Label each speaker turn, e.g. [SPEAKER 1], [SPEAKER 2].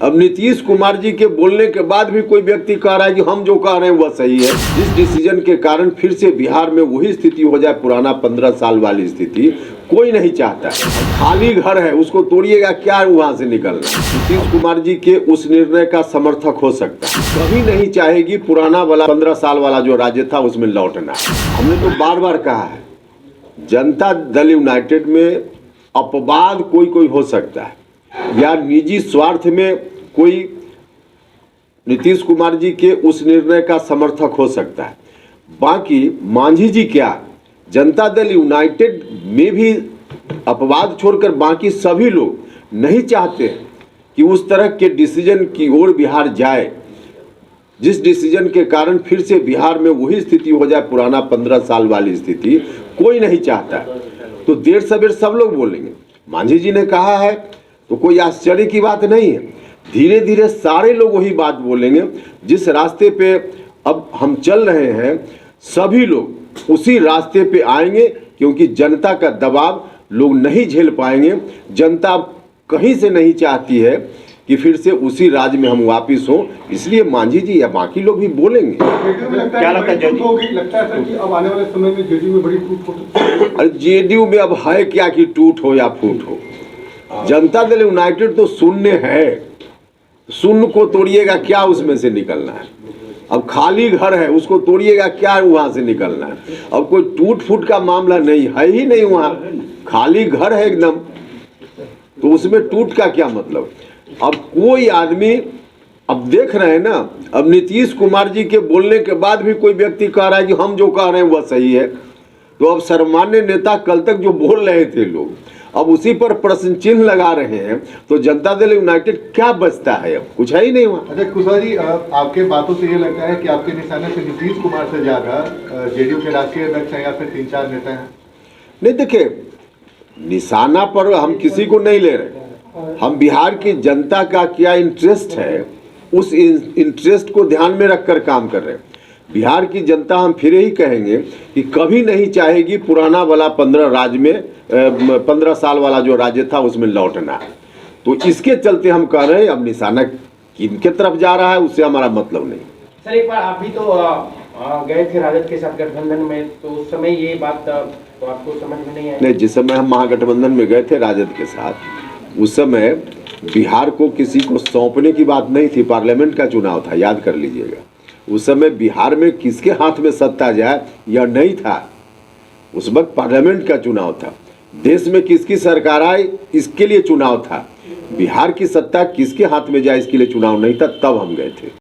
[SPEAKER 1] अब नीतीश कुमार जी के बोलने के बाद भी कोई व्यक्ति कह रहा है कि हम जो कह रहे हैं वह सही है। जिस डिसीजन के कारण फिर से बिहार में वही स्थिति हो जाए, पुराना 15 साल वाली स्थिति, कोई नहीं चाहता। खाली घर है, उसको तोड़िएगा, क्या वहां से निकलना। नीतीश कुमार जी के उस निर्णय का समर्थक हो सकता है, कभी नहीं चाहेगी पुराना वाला 15 साल वाला जो राज्य था उसमें लौटना। हमने तो बार बार कहा है, जनता दल यूनाइटेड में अपवाद कोई हो सकता है या निजी स्वार्थ में कोई नीतीश कुमार जी के उस निर्णय का समर्थक हो सकता है। बाकी मांझी जी क्या, जनता दल यूनाइटेड में भी अपवाद छोड़कर बाकी सभी लोग नहीं चाहते कि उस तरह के डिसीजन की ओर बिहार जाए, जिस डिसीजन के कारण फिर से बिहार में वही स्थिति हो जाए, पुराना 15 साल वाली स्थिति, कोई नहीं चाहता। तो देर सवेर सब लोग बोलेंगे। मांझी जी ने कहा है तो कोई आश्चर्य की बात नहीं है। धीरे धीरे सारे लोग वही बात बोलेंगे। जिस रास्ते पे अब हम चल रहे हैं, सभी लोग उसी रास्ते पे आएंगे, क्योंकि जनता का दबाव लोग नहीं झेल पाएंगे। जनता कहीं से नहीं चाहती है कि फिर से उसी राज्य में हम वापिस हों, इसलिए मांझी जी या बाकी लोग भी बोलेंगे।
[SPEAKER 2] क्या लगता है कि अब आने वाले समय में जेडीयू में बड़ी टूट हो सकती है?
[SPEAKER 1] अरे जेडीयू में अब है क्या कि टूट हो या फूट हो। जनता दल यूनाइटेड तो शून्य है, शून्य को तोड़िएगा, क्या उसमें से निकलना है। अब खाली घर है, उसको तोड़िएगा, क्या वहां से निकलना है। अब कोई टूट फूट का मामला नहीं है ही नहीं, वहां खाली घर है एकदम, तो उसमें टूट का क्या मतलब। अब कोई आदमी, अब देख रहे हैं ना, अब नीतीश कुमार जी के बोलने के बाद भी कोई व्यक्ति कह रहा है कि हम जो कह रहे हैं वह सही है। तो अब सर्वमान्य नेता कल तक जो बोल रहे थे लोग, अब उसी पर प्रश्न चिन्ह लगा रहे हैं, तो जनता दल यूनाइटेड क्या बचता है, अब कुछ है ही नहीं वहाँ।
[SPEAKER 2] अच्छा कुशवाहा जी, आपके बातों से ये लगता है कि आपके निशाने से नीतीश कुमार से ज्यादा जेडीयू के राष्ट्रीय अध्यक्ष हैं या फिर 3-4 नेता हैं?
[SPEAKER 1] नहीं, देखिए, निशाना पर हम किसी को नहीं ले रहे। हम बिहार की जनता का क्या इंटरेस्ट है, उस इंटरेस्ट को ध्यान में रखकर काम कर रहे हैं। बिहार की जनता, हम फिर यही कहेंगे कि कभी नहीं चाहेगी पुराना वाला 15 साल वाला जो राज्य था उसमें लौटना। तो इसके चलते हम कह रहे हैं, अब निशाना किनके तरफ जा रहा है उससे हमारा मतलब नहीं।
[SPEAKER 3] सर, एक बार आप भी तो गए थे राजद के साथ गठबंधन में, तो उस समय ये बात तो आपको समझ में नहीं आई?
[SPEAKER 1] नहीं, जिस समय हम महागठबंधन में गए थे राजद के साथ, उस समय बिहार को किसी को सौंपने की बात नहीं थी, पार्लियामेंट का चुनाव था, याद कर लीजिएगा। उस समय बिहार में किसके हाथ में सत्ता जाए यह नहीं था, उस वक्त पार्लियामेंट का चुनाव था। देश में किसकी सरकार आए इसके लिए चुनाव था, बिहार की सत्ता किसके हाथ में जाए इसके लिए चुनाव नहीं था, तब हम गए थे।